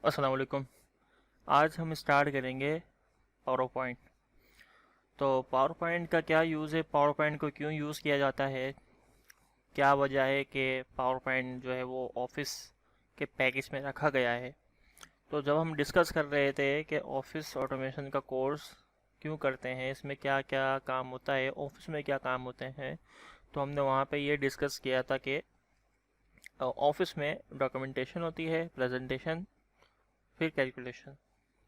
अस्सलाम वालेकुम। आज हम स्टार्ट करेंगे पावर पॉइंट। तो पावर पॉइंट का क्या यूज़ है, पावर पॉइंट को क्यों यूज़ किया जाता है, क्या वजह है कि पावर पॉइंट जो है वो ऑफिस के पैकेज में रखा गया है। तो जब हम डिस्कस कर रहे थे कि ऑफिस ऑटोमेशन का कोर्स क्यों करते हैं, इसमें क्या क्या काम होता है, ऑफिस में क्या काम होते हैं, तो हमने वहाँ पे ये डिस्कस किया था कि ऑफिस में डॉक्यूमेंटेशन होती है, प्रेजेंटेशन, फिर कैलकुलेशन।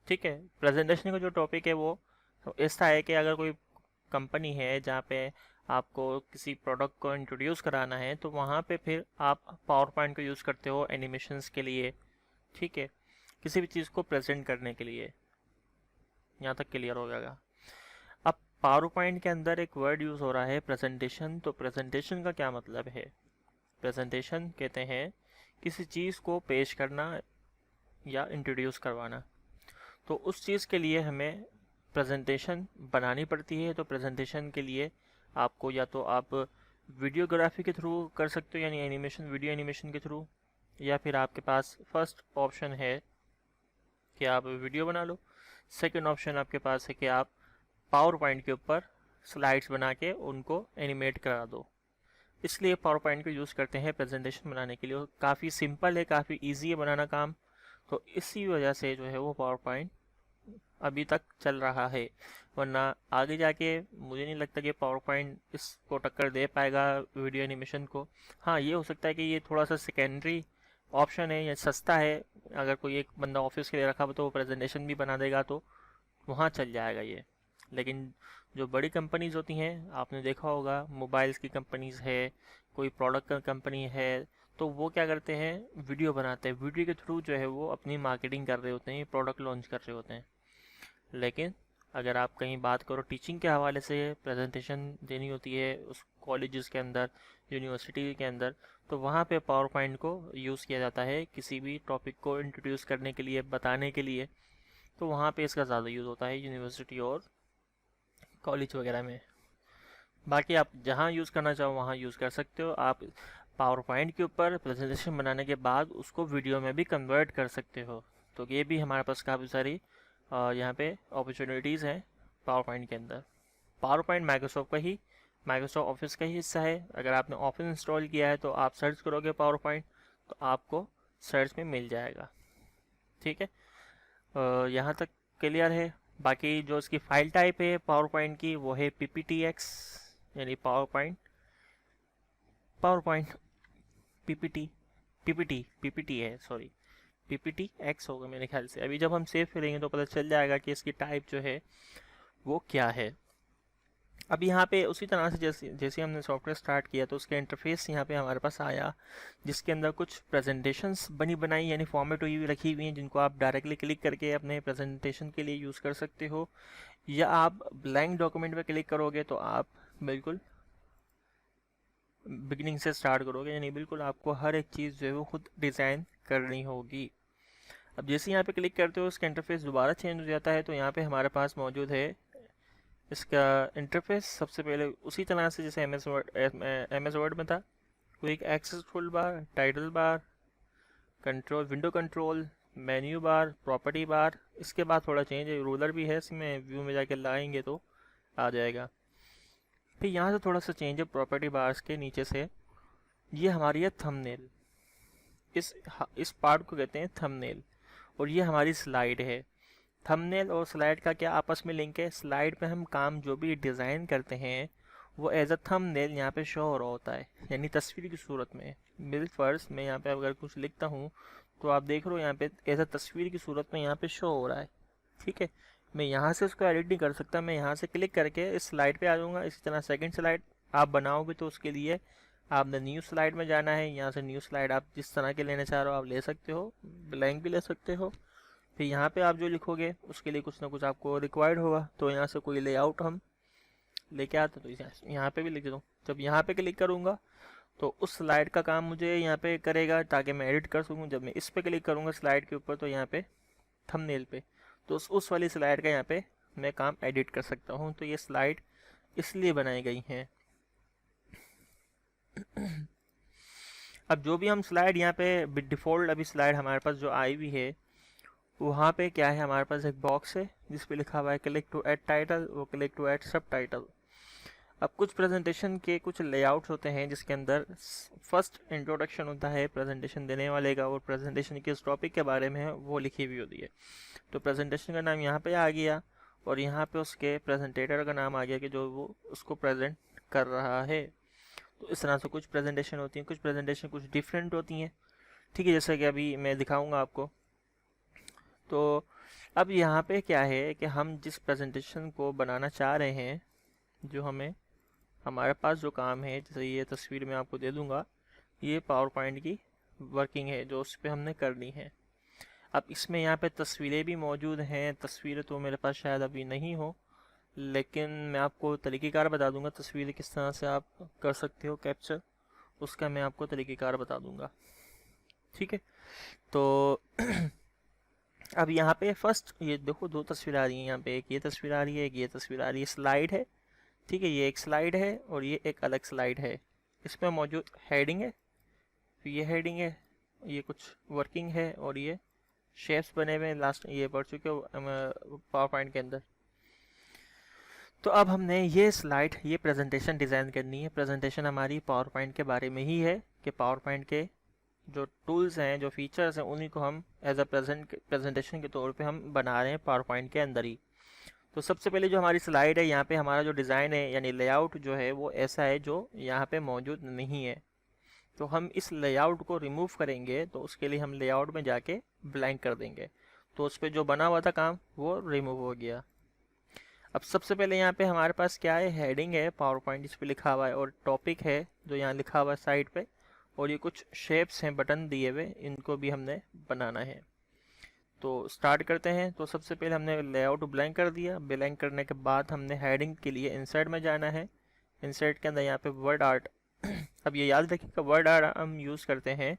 ठीक है। प्रेजेंटेशन का जो टॉपिक है वो ऐसा है कि अगर कोई कंपनी है जहाँ पे आपको किसी प्रोडक्ट को इंट्रोड्यूस कराना है तो वहाँ पे फिर आप पावर पॉइंट को यूज़ करते हो एनिमेशंस के लिए। ठीक है। किसी भी चीज़ को प्रेजेंट करने के लिए। यहाँ तक क्लियर हो जाएगा। अब पावर पॉइंट के अंदर एक वर्ड यूज़ हो रहा है प्रेजेंटेशन। तो प्रेजेंटेशन का क्या मतलब है? प्रेजेंटेशन कहते हैं किसी चीज़ को पेश करना या इंट्रोड्यूस करवाना। तो उस चीज़ के लिए हमें प्रेजेंटेशन बनानी पड़ती है। तो प्रेजेंटेशन के लिए आपको या तो आप वीडियोग्राफी के थ्रू कर सकते हो, यानी एनिमेशन, वीडियो एनिमेशन के थ्रू, या फिर आपके पास फर्स्ट ऑप्शन है कि आप वीडियो बना लो। सेकंड ऑप्शन आपके पास है कि आप पावर पॉइंट के ऊपर स्लाइड्स बना के उनको एनिमेट करा दो। इसलिए पावर पॉइंट को यूज़ करते हैं प्रेजेंटेशन बनाने के लिए। काफ़ी सिंपल है, काफ़ी ईजी है बनाना काम। तो इसी वजह से जो है वो पावर पॉइंट अभी तक चल रहा है, वरना आगे जाके मुझे नहीं लगता कि पावर पॉइंट इसको टक्कर दे पाएगा वीडियो एनिमेशन को। हाँ, ये हो सकता है कि ये थोड़ा सा सेकेंडरी ऑप्शन है या सस्ता है। अगर कोई एक बंदा ऑफिस के लिए रखा हो तो वो प्रेजेंटेशन भी बना देगा तो वहाँ चल जाएगा ये। लेकिन जो बड़ी कंपनीज होती हैं, आपने देखा होगा मोबाइल्स की कंपनीज है, कोई प्रोडक्ट का कंपनी है, तो वो क्या करते हैं, वीडियो बनाते हैं। वीडियो के थ्रू जो है वो अपनी मार्केटिंग कर रहे होते हैं, प्रोडक्ट लॉन्च कर रहे होते हैं। लेकिन अगर आप कहीं बात करो टीचिंग के हवाले से प्रेजेंटेशन देनी होती है उस कॉलेजेस के अंदर, यूनिवर्सिटी के अंदर, तो वहाँ पे पावर पॉइंट को यूज़ किया जाता है किसी भी टॉपिक को इंट्रोड्यूस करने के लिए, बताने के लिए। तो वहाँ पे इसका ज़्यादा यूज़ होता है यूनिवर्सिटी और कॉलेज वगैरह में। बाकी आप जहाँ यूज़ करना चाहो वहाँ यूज़ कर सकते हो। आप पावर पॉइंट के ऊपर प्रेजेंटेशन बनाने के बाद उसको वीडियो में भी कन्वर्ट कर सकते हो। तो ये भी हमारे पास काफ़ी सारी यहाँ पे अपॉर्चुनिटीज़ हैं पावर पॉइंट के अंदर। पावर पॉइंट माइक्रोसॉफ्ट ऑफिस का ही हिस्सा है। अगर आपने ऑफिस इंस्टॉल किया है तो आप सर्च करोगे पावर पॉइंट तो आपको सर्च में मिल जाएगा। ठीक है। यहाँ तक क्लियर है। बाकी जो इसकी फाइल टाइप है पावर पॉइंट की वो है PPTX, यानी पावर पॉइंट PPT, PPT है, सॉरी, PPTX होगा मेरे ख्याल से। अभी जब हम सेव करेंगे तो पता चल जाएगा कि इसकी टाइप जो है वो क्या है। अब यहाँ पे उसी तरह से जैसे जैसे हमने सॉफ्टवेयर स्टार्ट किया तो उसका इंटरफेस यहाँ पे हमारे पास आया, जिसके अंदर कुछ प्रेजेंटेशंस बनी बनाई यानी फॉर्मेट हुई रखी हुई हैं, जिनको आप डायरेक्टली क्लिक करके अपने प्रेजेंटेशन के लिए यूज़ कर सकते हो। या आप ब्लैंक डॉक्यूमेंट पे क्लिक करोगे तो आप बिल्कुल बिगिनिंग से स्टार्ट करोगे, यानी बिल्कुल आपको हर एक चीज़ जो है वो खुद डिज़ाइन करनी होगी। अब जैसे यहाँ पे क्लिक करते हो उसका इंटरफेस दोबारा चेंज हो जाता है। तो यहाँ पे हमारे पास मौजूद है इसका इंटरफेस। सबसे पहले उसी तरह से जैसे एम एस वर्ड में था, quick access tool bar, title bar, control, window control, menu bar, property bar. इसके बाद थोड़ा चेंज है, रूलर भी है इसमें, व्यू में जाके लाएंगे तो आ जाएगा। फिर यहाँ से थोड़ा सा चेंज है प्रॉपर्टी बार्स के नीचे से, ये हमारी है थंबनेल। इस पार्ट को कहते हैं थंबनेल, और ये हमारी स्लाइड है। थंबनेल और स्लाइड का क्या आपस में लिंक है? स्लाइड पे हम काम जो भी डिज़ाइन करते हैं वो एज अ थंबनेल यहाँ पे शो हो रहा होता है, यानी तस्वीर की सूरत में। बिल फर्स्ट में यहाँ पे अगर कुछ लिखता हूँ तो आप देख रहे हो यहाँ पे एज अ तस्वीर की सूरत में यहाँ पे शो हो रहा है। ठीक है। मैं यहाँ से उसको एडिट नहीं कर सकता, मैं यहाँ से क्लिक करके इस स्लाइड पे आ जाऊँगा। इसी तरह सेकंड स्लाइड आप बनाओगे तो उसके लिए आपने न्यू स्लाइड में जाना है। यहाँ से न्यू स्लाइड आप जिस तरह के लेना चाह रहे हो आप ले सकते हो, ब्लैंक भी ले सकते हो। फिर यहाँ पे आप जो लिखोगे उसके लिए कुछ ना कुछ आपको रिक्वायर्ड होगा, तो यहाँ से कोई लेआउट हम लेके आते तो यहाँ पे भी लिख दूँ। जब यहाँ पे क्लिक करूँगा तो उस स्लाइड का काम मुझे यहाँ पे करेगा ताकि मैं एडिट कर सकूँ। जब मैं इस पे क्लिक करूँगा स्लाइड के ऊपर तो यहाँ पे थंबनेल पे, तो उस वाली स्लाइड का यहाँ पे मैं काम एडिट कर सकता हूँ। तो ये स्लाइड इसलिए बनाई गई हैं। अब जो भी हम स्लाइड यहाँ पे डिफ़ॉल्ट अभी स्लाइड हमारे पास जो आई हुई है वहाँ पे क्या है, हमारे पास एक बॉक्स है जिस पे लिखा हुआ है क्लिक टू ऐड टाइटल, वो क्लिक टू ऐड सब टाइटल। अब कुछ प्रेजेंटेशन के कुछ लेआउट्स होते हैं जिसके अंदर फर्स्ट इंट्रोडक्शन होता है प्रेजेंटेशन देने वाले का, और प्रेजेंटेशन किस टॉपिक के बारे में है वो लिखी हुई होती है। तो प्रेजेंटेशन का नाम यहाँ पे आ गया, और यहाँ पे उसके प्रेजेंटेटर का नाम आ गया कि जो वो उसको प्रेजेंट कर रहा है। तो इस तरह से कुछ प्रेजेंटेशन होती हैं, कुछ प्रेजेंटेशन कुछ डिफरेंट होती हैं, ठीक है, जैसे कि अभी मैं दिखाऊंगा आपको। तो अब यहाँ पे क्या है कि हम जिस प्रेजेंटेशन को बनाना चाह रहे हैं, जो हमें हमारे पास जो काम है, जैसे ये तस्वीर मैं आपको दे दूंगा, ये पावर पॉइंट की वर्किंग है जो उस पर हमने करनी है। अब इसमें यहाँ पे तस्वीरें भी मौजूद हैं, तस्वीरें तो मेरे पास शायद अभी नहीं हो, लेकिन मैं आपको तरीक़ेकार बता दूंगा तस्वीरें किस तरह से आप कर सकते हो कैप्चर, उसका मैं आपको तरीक़ेकार बता दूंगा, ठीक है। तो अब यहाँ पे फर्स्ट ये देखो दो तस्वीर आ रही है, यहाँ पे एक ये तस्वीर आ रही है, एक ये तस्वीर आ रही है, स्लाइड है, ठीक है, ये एक स्लाइड है और ये एक अलग स्लाइड है। इसमें मौजूद हेडिंग है, ये हेडिंग है, ये कुछ वर्किंग है, और ये शेप्स बने हुए लास्ट ये पढ़ चुके हो पावर पॉइंट के अंदर। तो अब हमने ये स्लाइड, ये प्रेजेंटेशन डिज़ाइन करनी है। प्रेजेंटेशन हमारी पावर पॉइंट के बारे में ही है कि पावर पॉइंट के जो टूल्स हैं, जो फीचर्स हैं, उन्हीं को हम एज अ प्रेजेंटेशन के तौर पे हम बना रहे हैं पावर पॉइंट के अंदर ही। तो सबसे पहले जो हमारी स्लाइड है, यहाँ पे हमारा जो डिज़ाइन है यानी लेआउट जो है वो ऐसा है जो यहाँ पे मौजूद नहीं है। तो हम इस लेआउट को रिमूव करेंगे, तो उसके लिए हम लेआउट में जाके ब्लैंक कर देंगे, तो उस पर जो बना हुआ था काम वो रिमूव हो गया। अब सबसे पहले यहाँ पे हमारे पास क्या है, हेडिंग है पावर पॉइंट इस पर लिखा हुआ है, और टॉपिक है जो यहाँ लिखा हुआ है साइड पे, और ये कुछ शेप्स हैं बटन दिए हुए, इनको भी हमने बनाना है। तो स्टार्ट करते हैं। तो सबसे पहले हमने लेआउट ब्लैंक कर दिया, ब्लैंक करने के बाद हमने हेडिंग के लिए इंसर्ट में जाना है। इंसर्ट के अंदर यहाँ पे वर्ड आर्ट अब ये याद रखिएगा वर्ड आर्ट हम यूज़ करते हैं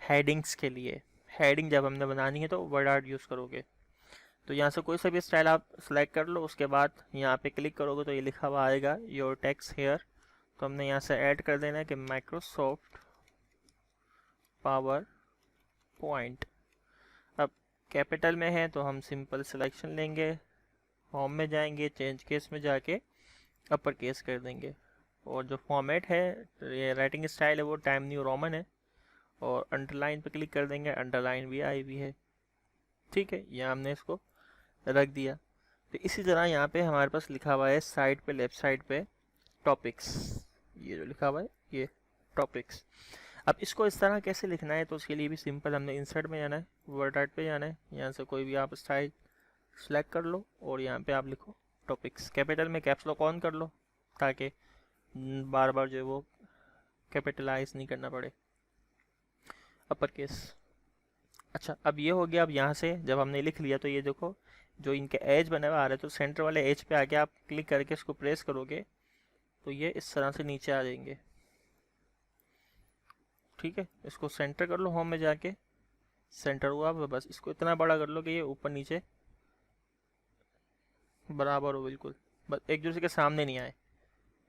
हेडिंग्स के लिए। हेडिंग जब हमने बनानी है तो वर्ड आर्ट यूज़ करोगे। तो यहाँ से कोई सा भी स्टाइल आप सेलेक्ट कर लो, उसके बाद यहाँ पे क्लिक करोगे तो ये लिखा हुआ आएगा योर टेक्स्ट हेयर। तो हमने यहाँ से ऐड कर देना है कि माइक्रोसॉफ्ट पावर पॉइंट। अब कैपिटल में है तो हम सिंपल सिलेक्शन लेंगे, होम में जाएंगे, चेंज केस में जाके अपर केस कर देंगे, और जो फॉर्मेट है ये राइटिंग स्टाइल है वो टाइम न्यू रोमन है, और अंडरलाइन पे क्लिक कर देंगे, अंडरलाइन भी आई हुई है, ठीक है, यहाँ हमने इसको रख दिया। तो इसी तरह यहाँ पे हमारे पास लिखा हुआ है साइड पे लेफ्ट साइड पे टॉपिक्स, ये जो लिखा हुआ है ये टॉपिक्स। अब इसको इस तरह कैसे लिखना है, तो उसके लिए भी सिंपल हमने इंसर्ट में जाना है, वर्ड आर्ट पे जाना है, यहाँ से कोई भी आप स्टाइल सेलेक्ट कर लो और यहाँ पे आप लिखो टॉपिक्स, कैपिटल में कैप्स लॉक ऑन कर लो ताकि बार बार जो है वो कैपिटलाइज नहीं करना पड़े, अपर केस। अच्छा अब ये हो गया। अब यहाँ से जब हमने लिख लिया तो ये देखो जो इनके एज बने हुए आ रहे हैं, तो सेंटर वाले एज पे आके आप क्लिक करके इसको प्रेस करोगे तो ये इस तरह से नीचे आ जाएंगे, ठीक है। इसको सेंटर कर लो, होम में जाके सेंटर हुआ, बस इसको इतना बड़ा कर लो कि ये ऊपर नीचे बराबर हो बिल्कुल, बस एक दूसरे के सामने नहीं आए।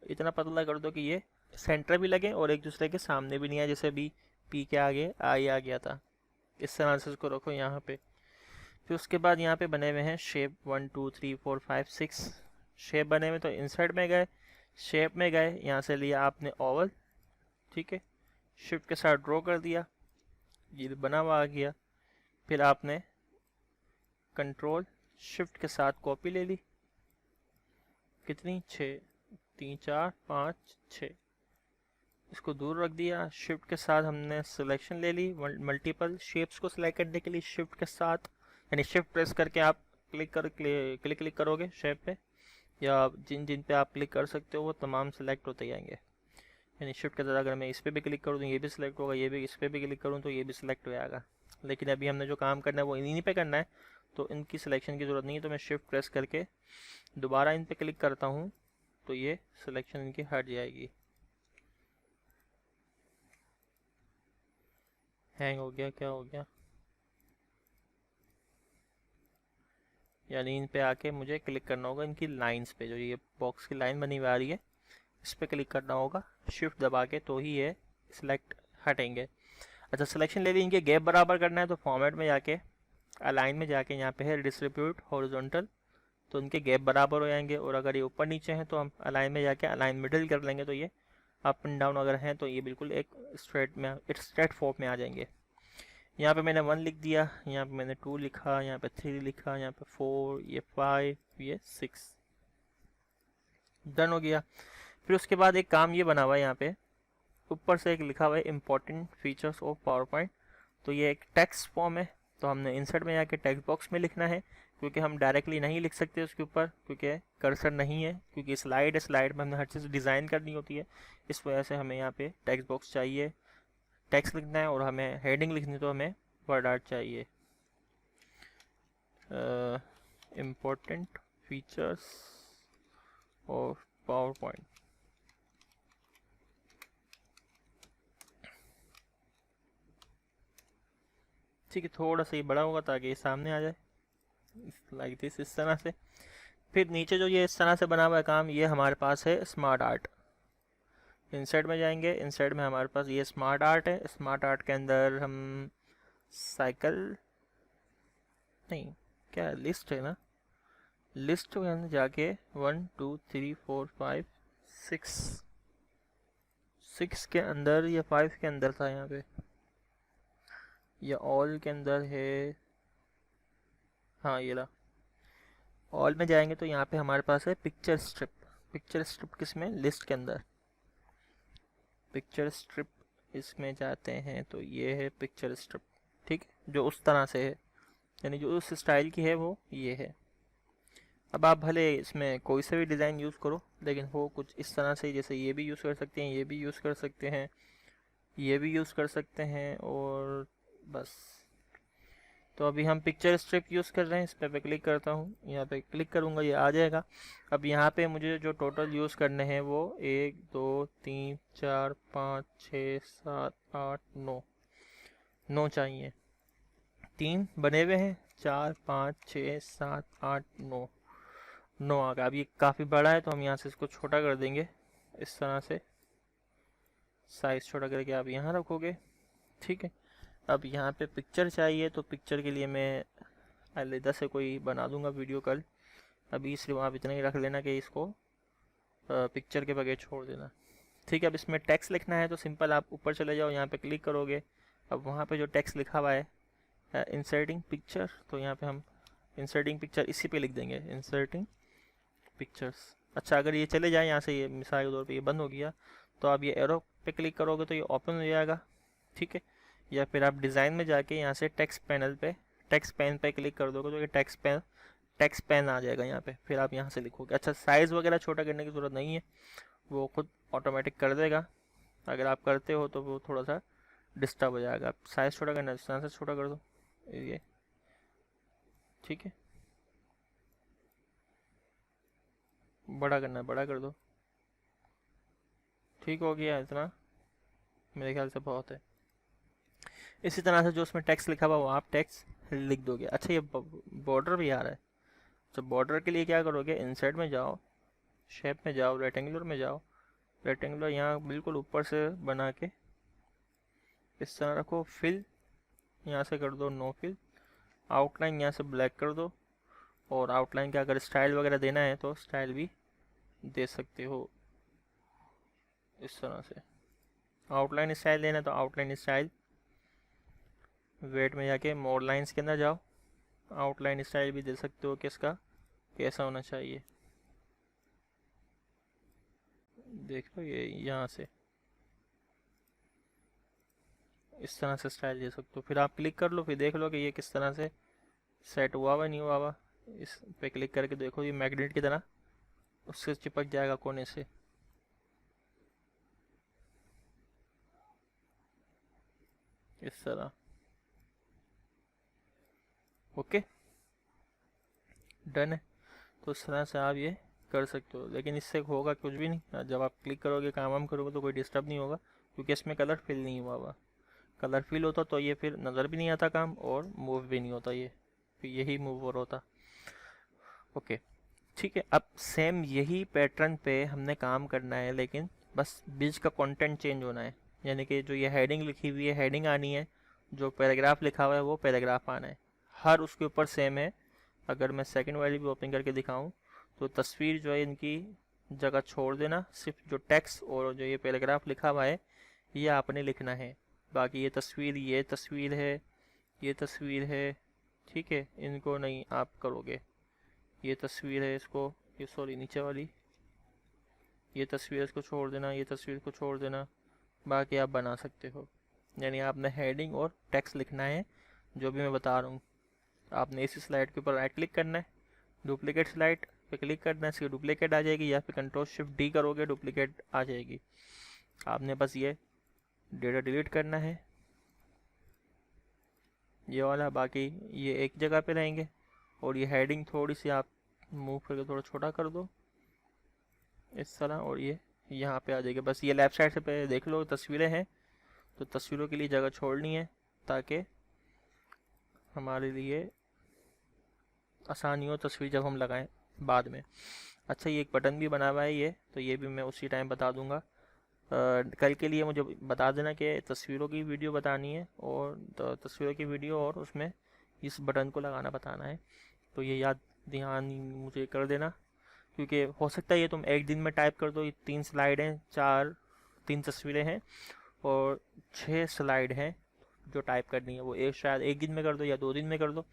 इतना पतला कर दो कि ये सेंटर भी लगे और एक दूसरे के सामने भी नहीं आए, जैसे अभी पी के आगे आई आ गया था, इस तरह से इसको रखो यहाँ पे। फिर उसके बाद यहाँ पे बने हुए हैं शेप 1 2 3 4 5 6 शेप बने हुए, तो इंसर्ट में गए, शेप में गए, यहाँ से लिया आपने ओवल, ठीक है, शिफ्ट के साथ ड्रॉ कर दिया, ये बना हुआ आ गया। फिर आपने कंट्रोल शिफ्ट के साथ कॉपी ले ली, कितनी 6 3 4 5 6, इसको दूर रख दिया। शिफ्ट के साथ हमने सिलेक्शन ले ली, मल्टीपल शेप्स को सिलेक्ट करने के लिए शिफ्ट के साथ, यानी शिफ्ट प्रेस करके आप क्लिक करोगे शेप पे, या जिन जिन पे आप क्लिक कर सकते हो वो तमाम सेलेक्ट होते जाएंगे। यानी शिफ्ट के साथ अगर मैं इस पर भी क्लिक करूँ तो ये भी सिलेक्ट होगा, ये भी इस पर भी क्लिक करूँ तो ये भी सिलेक्ट हो जाएगा। लेकिन अभी हमने जो काम करना है वो इन्हीं पे करना है, तो इनकी सिलेक्शन की ज़रूरत नहीं है। तो मैं शिफ्ट प्रेस करके दोबारा इन पे क्लिक करता हूँ तो ये सिलेक्शन इनकी हट जाएगी। हैंग हो गया, क्या हो गया, यानी इन पे आके मुझे क्लिक करना होगा इनकी लाइंस पे, जो ये बॉक्स की लाइन बनी हुई आ रही है इस पर क्लिक करना होगा शिफ्ट दबा के, तो ही ये सिलेक्ट हटेंगे। अच्छा सिलेक्शन ले ली, इनके गैप बराबर करना है तो फॉर्मेट में जाके अलाइन में जाके यहाँ पे है डिस्ट्रीब्यूट हॉरिजॉन्टल, तो उनके गैप बराबर हो जाएंगे। और अगर ये ऊपर नीचे हैं तो हम अलाइन में जाके अलाइन मिडिल कर लेंगे, तो ये अप एंड डाउन अगर हैं तो ये बिल्कुल एक स्ट्रेट फॉर्म में आ जाएंगे। यहाँ पे मैंने 1 लिख दिया, यहाँ पे मैंने 2 लिखा, यहाँ पे 3 लिखा, यहाँ पे 4, ये 5, ये 6, डन हो गया। फिर उसके बाद एक काम ये बना हुआ है, यहाँ पे ऊपर से एक लिखा हुआ है important features of power point. तो ये एक टेक्स्ट फॉर्म है, तो हमने इंसर्ट में जाके टेक्स्ट बॉक्स में लिखना है, क्योंकि हम डायरेक्टली नहीं लिख सकते उसके ऊपर, क्योंकि कर्सर नहीं है, क्योंकि स्लाइड है, स्लाइड में हमें हर चीज़ डिज़ाइन करनी होती है। इस वजह से हमें यहाँ पे टेक्स्ट बॉक्स चाहिए, टेक्स्ट लिखना है, और हमें हेडिंग लिखनी तो हमें वर्ड आर्ट चाहिए। Important features of power point, ठीक है, थोड़ा सा ही बड़ा होगा ताकि ये सामने आ जाए, लाइक दिस, इस तरह से। फिर नीचे जो ये इस तरह से बना हुआ है काम, ये हमारे पास है स्मार्ट आर्ट। इंसर्ट में जाएंगे, इंसर्ट में हमारे पास ये स्मार्ट आर्ट है। स्मार्ट आर्ट के अंदर हम साइकिल नहीं, क्या लिस्ट है ना, लिस्ट के अंदर जाके 1 2 3 4 5 6 के अंदर या 5 के अंदर था यहाँ पे, या ऑल के अंदर है, हाँ ये ला। ऑल में जाएंगे तो यहाँ पे हमारे पास है पिक्चर स्ट्रिप। पिक्चर स्ट्रिप किसमें, लिस्ट के अंदर। पिक्चर स्ट्रिप इसमें जाते हैं तो ये है पिक्चर स्ट्रिप, ठीक है, जो उस तरह से है, यानी जो उस स्टाइल की है वो ये है। अब आप भले इसमें कोई सा भी डिज़ाइन यूज़ करो, लेकिन वो कुछ इस तरह से, जैसे ये भी यूज़ कर सकते हैं, ये भी यूज़ कर सकते हैं, ये भी यूज़ कर सकते हैं, और बस। तो अभी हम पिक्चर स्ट्रिप यूज़ कर रहे हैं, इस पर क्लिक करता हूँ, यहाँ पे क्लिक करूँगा, ये आ जाएगा। अब यहाँ पे मुझे जो टोटल यूज़ करने हैं वो 1 2 3 4 5 6 7 8 9 चाहिए। 3 बने हुए हैं, 4 5 6 7 8 9 आ गया। अब ये काफ़ी बड़ा है तो हम यहाँ से इसको छोटा कर देंगे, इस तरह से साइज़ छोटा करके आप यहाँ रखोगे, ठीक है। अब यहाँ पे पिक्चर चाहिए, तो पिक्चर के लिए मैं अलग से कोई बना दूंगा वीडियो कल। अभी सिर्फ आप इतना ही रख लेना कि इसको पिक्चर के बगैर छोड़ देना, ठीक है। अब इसमें टेक्स्ट लिखना है तो सिंपल आप ऊपर चले जाओ, यहाँ पे क्लिक करोगे। अब वहाँ पे जो टेक्स्ट लिखा हुआ है इंसर्टिंग पिक्चर, तो यहाँ पे हम इंसर्टिंग पिक्चर इसी पे लिख देंगे, इंसर्टिंग पिक्चर्स। अच्छा, अगर ये चले जाए यहाँ से, ये मिसाल के तौर पे ये बंद हो गया, तो आप ये एरो पे क्लिक करोगे तो ये ओपन हो जाएगा, ठीक है। या फिर आप डिज़ाइन में जाके यहाँ से टेक्स्ट पैनल पे, टेक्स्ट पेन पे क्लिक कर दोगे तो ये टेक्स्ट पेन आ जाएगा यहाँ पे। फिर आप यहाँ से लिखोगे। अच्छा, साइज़ वगैरह छोटा करने की ज़रूरत नहीं है, वो खुद ऑटोमेटिक कर देगा। अगर आप करते हो तो वो थोड़ा सा डिस्टर्ब हो जाएगा। साइज़ छोटा करना है, इस तरह से छोटा कर दो ये, ठीक है। बड़ा करना है, बड़ा कर दो, ठीक हो गया। इतना मेरे ख्याल से बहुत है। इसी तरह से जो उसमें टेक्स्ट लिखा हुआ वो आप टेक्स्ट लिख दोगे। अच्छा, ये बॉर्डर भी आ रहा है, तो बॉर्डर के लिए क्या करोगे, इंसर्ट में जाओ, शेप में जाओ, रेक्टेंगुलर में जाओ, रेक्टेंगुलर यहाँ बिल्कुल ऊपर से बना के इस तरह रखो। फिल यहाँ से कर दो नो फिल, आउटलाइन यहाँ से ब्लैक कर दो, और आउटलाइन का अगर स्टाइल वगैरह देना है तो स्टाइल भी दे सकते हो इस तरह से। आउटलाइन स्टाइल देना है तो आउटलाइन स्टाइल, वेट में जाके मोर लाइन्स के अंदर जाओ, आउटलाइन स्टाइल भी दे सकते हो कि इसका कैसा होना चाहिए। देख लो ये यहाँ से इस तरह से स्टाइल दे सकते हो। फिर आप क्लिक कर लो, फिर देख लो कि ये किस तरह से सेट हुआ हुआ नहीं हुआ हुआ। इस पे क्लिक करके देखो, ये मैग्नेट की तरह उससे चिपक जाएगा कोने से। इस तरह, ओके, डन है। तो इस तरह से आप ये कर सकते हो, लेकिन इससे होगा कुछ भी नहीं। जब आप क्लिक करोगे, काम वाम करोगे तो कोई डिस्टर्ब नहीं होगा, क्योंकि इसमें कलर फिल नहीं हुआ हुआ। कलर फिल होता तो ये फिर नज़र भी नहीं आता काम, और मूव भी नहीं होता, ये फिर यही मूव और होता। ओके, ठीक है। अब सेम यही पैटर्न पे हमने काम करना है, लेकिन बस बीच का कंटेंट चेंज होना है। यानी कि जो ये हेडिंग लिखी हुई है, हेडिंग आनी है, जो पैराग्राफ लिखा हुआ है वो पैराग्राफ आना है। हर उसके ऊपर सेम है। अगर मैं सेकंड वाली भी ओपन करके दिखाऊं तो तस्वीर जो है इनकी जगह छोड़ देना, सिर्फ जो टेक्स्ट और जो ये पैराग्राफ लिखा हुआ है ये आपने लिखना है। बाकी ये तस्वीर है, ये तस्वीर है, ठीक है, इनको नहीं आप करोगे। ये तस्वीर है, इसको ये सॉरी नीचे वाली ये तस्वीर इसको छोड़ देना, ये तस्वीर को छोड़ देना, बाकी आप बना सकते हो। यानी आपने हेडिंग और टेक्स्ट लिखना है जो भी मैं बता रहा हूँ। आपने इसी स्लाइड के ऊपर राइट क्लिक करना है, डुप्लीकेट स्लाइड पे क्लिक करना है, इसकी डुप्लीकेट आ जाएगी, या फिर कंट्रोल शिफ्ट डी करोगे डुप्लीकेट आ जाएगी। आपने बस ये डेटा डिलीट करना है, ये वाला, बाकी ये एक जगह पे रहेंगे। और ये हेडिंग थोड़ी सी आप मूव करके थोड़ा छोटा कर दो इस तरह, और ये यहाँ पे आ जाएगी। बस ये लेफ्ट साइड से पे देख लो तस्वीरें हैं, तो तस्वीरों के लिए जगह छोड़नी है ताकि हमारे लिए आसानी हो तस्वीर जब हम लगाएं बाद में। अच्छा, ये एक बटन भी बना हुआ है ये, तो ये भी मैं उसी टाइम बता दूंगा। कल के लिए मुझे बता देना कि तस्वीरों की वीडियो बतानी है, और तस्वीरों की वीडियो और उसमें इस बटन को लगाना बताना है। तो ये याद ध्यान मुझे कर देना, क्योंकि हो सकता है ये तुम एक दिन में टाइप कर दो। ये 3 स्लाइड हैं, 3 तस्वीरें हैं और 6 स्लाइड हैं जो टाइप करनी है, वो शायद एक दिन में कर दो या 2 दिन में कर दो।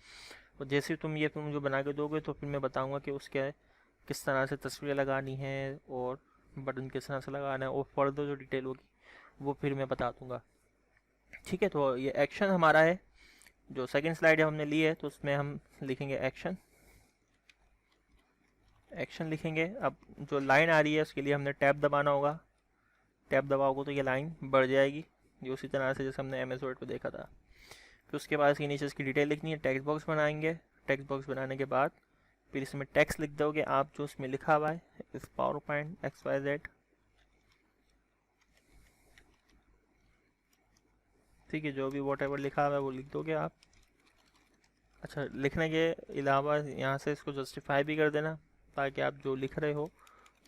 और जैसे तुम जो बना के दोगे तो फिर मैं बताऊंगा कि उसके किस तरह से तस्वीरें लगानी है और बटन किस तरह से लगाना है, और फर्दर जो डिटेल होगी वो फिर मैं बता दूंगा। ठीक है, तो ये एक्शन हमारा है। जो सेकंड स्लाइड हमने ली है तो उसमें हम लिखेंगे एक्शन लिखेंगे। अब जो लाइन आ रही है उसके लिए हमने टैब दबाना होगा, टैब दबाओगे तो ये लाइन बढ़ जाएगी, ये उसी तरह से जैसे हमने MS वर्ड पे देखा था। फिर उसके बाद इसके नीचे इसकी डिटेल लिखनी है, टेक्स्ट बॉक्स बनाएंगे। टेक्स्ट बॉक्स बनाने के बाद फिर इसमें टेक्स्ट लिख दोगे आप जो उसमें लिखा हुआ है, इस PowerPoint XYZ, ठीक है, जो भी वॉट लिखा हुआ है वो लिख दोगे आप। अच्छा, लिखने के अलावा यहाँ से इसको जस्टिफाई भी कर देना, ताकि आप जो लिख रहे हो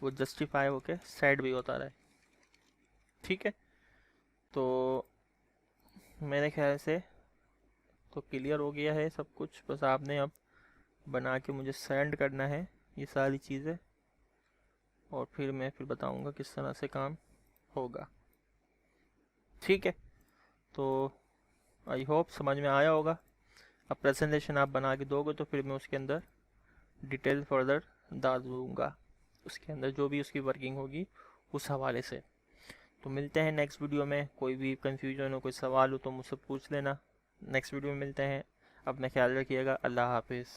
वो जस्टिफाई होके साइड भी होता रहे। ठीक है, तो मेरे ख्याल से तो क्लियर हो गया है सब कुछ। बस आपने अब बना के मुझे सेंड करना है ये सारी चीज़ें, और फिर मैं बताऊंगा किस तरह से काम होगा। ठीक है, तो आई होप समझ में आया होगा। अब प्रेजेंटेशन आप बना के दोगे तो फिर मैं उसके अंदर डिटेल फर्दर डाल दूँगा, उसके अंदर जो भी उसकी वर्किंग होगी उस हवाले से। तो मिलते हैं नेक्स्ट वीडियो में। कोई भी कंफ्यूजन हो, कोई सवाल हो तो मुझसे पूछ लेना। नेक्स्ट वीडियो में मिलते हैं। अपना ख्याल रखिएगा। अल्लाह हाफिज़।